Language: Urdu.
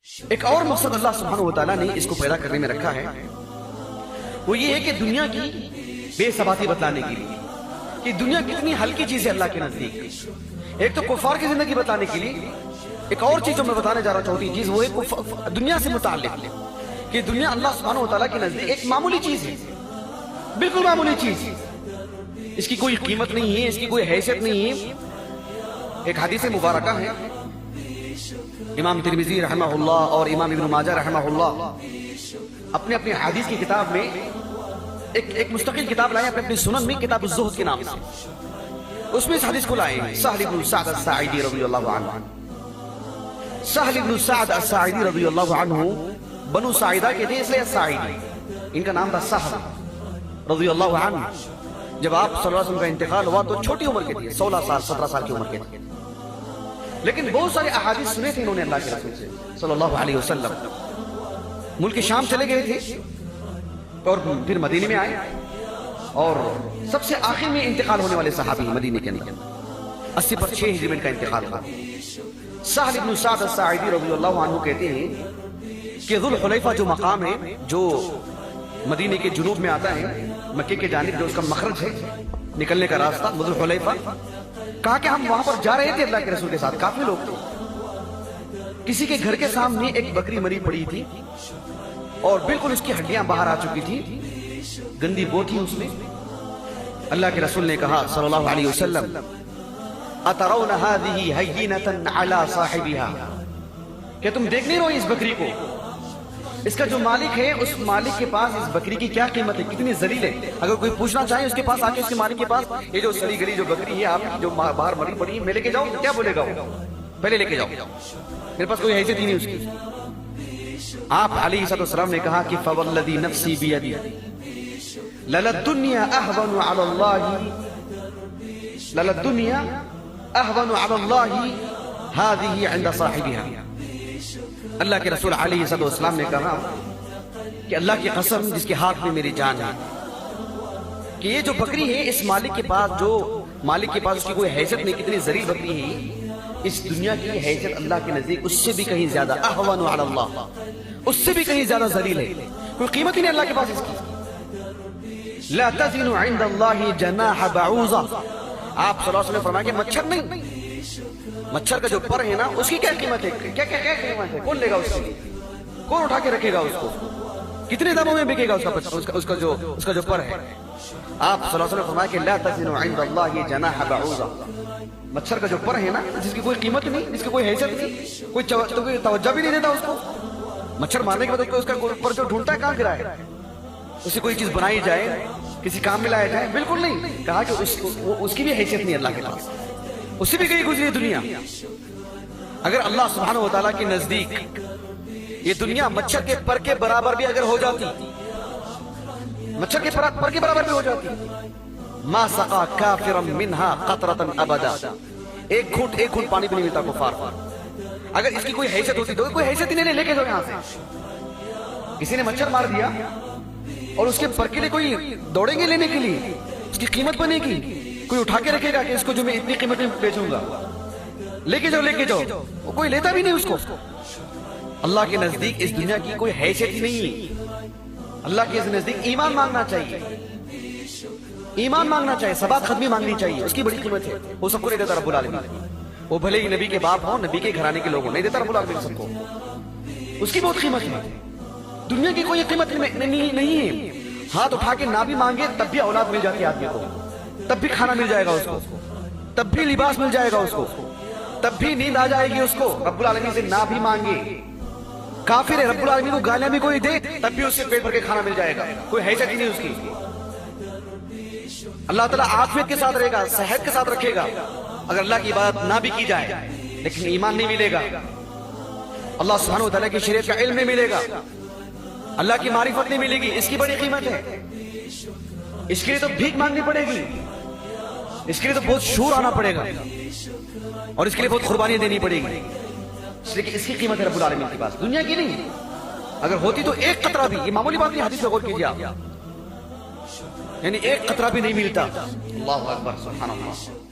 ایک اور مقصد اللہ سبحانہ وتعالیٰ نے اس کو پیدا کرنے میں رکھا ہے، وہ یہ ہے کہ دنیا کی بے ثباتی بتلانے کے لیے کہ دنیا کتنی ہلکی چیز ہے اللہ کے نزدیک۔ ایک تو کفار کی زندگی بتانے کے لیے، ایک اور چیز جو میں بتانے جا رہا چاہتی چیز وہ ہے دنیا سے متعلق کہ دنیا اللہ سبحانہ وتعالیٰ کے نزدیک ایک معمولی چیز ہے، بالکل معمولی چیز، اس کی کوئی قیمت نہیں ہے، اس کی کوئی حیثیت نہیں ہے۔ ایک حدیث مبارکہ ہے، امام ترمذی رحمہ اللہ اور امام ابن ماجہ رحمہ اللہ اپنے اپنے حدیث کی کتاب میں ایک مستقل کتاب لائے، اپنے سنن میں کتاب الزہد کے نام سے، اس میں اس حدیث کو لائے ہیں۔ سہل بن سعد الساعدی رضی اللہ عنہ، سہل بن سعد الساعدی رضی اللہ عنہ بنو ساعدہ کے تھے، اس لیے الساعدی، ان کا نام تھا سہل رضی اللہ عنہ۔ جب آپ صلی اللہ علیہ وسلم کا انتقال ہوا تو چھوٹی عمر کے تھے، 16 سال 17 سال کی عمر کے تھے، لیکن بہت سارے احادیث سنے تھے انہوں نے اللہ کے رسول سے صلی اللہ علیہ وسلم۔ ملک شام چلے گئے تھے اور پھر مدینے میں آئے، اور سب سے آخر میں انتقال ہونے والے صحابی مدینے کے اندر 80 پر 6 ہجری میں ان کا انتقال ہوا۔ سہل بن سعد الساعدی رضی اللہ عنہ کہتے ہیں کہ ذو الحلیفہ جو مقام ہے، جو مدینے کے جنوب میں آتا ہے، مکے کے جانب جو اس کا مخرج ہے، نکلنے کا راستہ ذو الحلیفہ، کہا کہ ہم وہاں پر جا رہے تھے اللہ کے رسول کے ساتھ، کافی لوگ تھے، کسی کے گھر کے سامنے ایک بکری مری پڑی تھی اور بالکل اس کی ہڈیاں باہر آ چکی تھی، گندی بو تھی اس میں۔ اللہ کے رسول نے کہا صلی اللہ علیہ وسلم، اترون هذه هينة على صاحبها، کہ تم دیکھ نہیں رہو اس بکری کو، اس کا جو مالک ہے اس مالک کے پاس اس بکری کی کیا قیمت ہے، کتنی ذلیل ہے۔ اگر کوئی پوچھنا چاہے اس کے پاس آ کے، اس کے مالک کے پاس، یہ جو سڑی گلی جو بکری ہے آپ جو باہر مری پڑی ہے، میں لے کے جاؤں، کیا بولے گا وہ؟ پہلے لے کے جاؤ، میرے پاس کوئی حیثیت ہی نہیں اس کی۔ آپ علیہ السلام نے کہا کہ فوالذی نفسی بیدی للدنیا اہون علی اللہ، للدنیا اہون علی اللہ ہذہ عند صاحبها۔ اللہ کے رسول علیہ السلام نے کہا کہ اللہ کی قسم جس کے ہاتھ میں میری جان ہے، کہ یہ جو بکری ہے اس مالک کے پاس، جو مالک کے پاس اس کی کوئی حیثیت نہیں، کتنی ذلیل بکری ہے، اس دنیا کی حیثیت اللہ کے نزدیک اس سے بھی کہیں زیادہ اہون علی اللہ، اس سے بھی کہیں زیادہ ذلیل ہے، کوئی قیمت ہی نہیں اللہ کے پاس اس کی۔ لا تزن عند اللہ جناح بعوضہ، آپ صلی اللہ علیہ وسلم نے فرمایا کہ مچھر نہیں، مچھر کا جو پر ہے نا اس کی کیا قیمت ہے، کیا قیمت ہے، کون لے گا اس کی، کون اٹھا کے رکھے گا اس کو، کتنے داموں میں بکے گا اس کا جو پر ہے۔ آپ صلی اللہ علیہ وسلم نے فرمایا کہ لا تزن عند اللہ جناح بعوضہ، مچھر کا جو پر ہے نا جس کی کوئی قیمت نہیں، جس کی کوئی حیثیت نہیں، کوئی توجہ بھی نہیں دیتا اس کو، مچھر مارنے کے بعد اس کا پر جو ڈھونڈتا ہے کہاں گرا ہے، اسے کوئی چیز بنائی جائے، کسی کام میں لایا جائے، بالکل نہیں، کہا کہ اس کی بھی حیثیت نہیں اللہ کے پاس، اس سے بھی کہیں گزری دنیا۔ اگر اللہ سبحانہ وتعالیٰ کے نزدیک یہ دنیا مچھر کے پر کے برابر بھی اگر ہو جاتی، مچھر کے پر کے برابر بھی ہو جاتی، ما سقا کافرا منہا قطرتا ابدا، ایک گھونٹ پانی بھی نہیں ملتا کفار۔ اگر اس کی کوئی حیثیت ہوتی تو کوئی حیثیت ہی نہیں، لے کے جاؤ یہاں سے۔ کسی نے مچھر مار دیا اور اس کے پر کے لیے کوئی دوڑیں گے لینے کے لیے، اس کی قیمت بنے گی، کوئی اٹھا کے رکھے گا کہ اس کو جو میں اتنی قیمت میں بیچوں گا، لے کے جاؤ، وہ کوئی لیتا بھی نہیں اس کو۔ اللہ کے نزدیک اس دنیا کی کوئی حیثیت ہی نہیں ہے۔ اللہ کے نزدیک ایمان مانگنا چاہیے، ایمان مانگنا چاہیے، ثبات قدمی مانگنی چاہیے، اس کی بڑی قیمت ہے، وہ سب کو نہیں دیتا رب العالمین، وہ بھلے ہی نبی کے باپ ہوں، نبی کے گھرانے کے لوگ ہوں، نہیں دیتا رب العالمین سب کو، اس کی بہت قیمت ہے۔ دنیا کی کوئی قیمت نہیں ہے، ہاتھ اٹھا کے نہ بھی مانگے تب بھی اولاد مل جاتی ہے آدمی کو، تب بھی کھانا مل جائے گا اس کو، تب بھی لباس مل جائے گا اس کو، تب بھی نیند آ جائے گی اس کو، رب العالمین سے نہ بھی مانگے، کافر ہے، رب العالمین کو گالیاں بھی کوئی دے تب بھی اس سے پیٹ بھر کے کھانا مل جائے گا، کوئی حیثیت ہی نہیں اس کی۔ اللہ تعالیٰ عافیت کے ساتھ رہے گا، صحت کے ساتھ رکھے گا، اگر اللہ کی عبادت نہ بھی کی جائے، لیکن ایمان نہیں ملے گا، اللہ سبحانہ وتعالیٰ کی شریعت کا علم نہیں ملے گا، اللہ کی معرفت نہیں ملے گی، اس کی بڑی قیمت ہے۔ اس کے لیے تو بھیک مانگنی پڑے گی، اس کے لیے تو بہت شور آنا پڑے گا، اور اس کے لیے بہت قربانیاں دینی پڑے گی، اس لیے کہ اس کی قیمت ہے رب العالمین کے پاس، دنیا کی نہیں۔ اگر ہوتی تو ایک قطرہ بھی، یہ معمولی بات نہیں، حدیث میں غور کیجیے آپ، یعنی ایک قطرہ بھی نہیں ملتا۔ اللہ اکبر، سبحان اللہ۔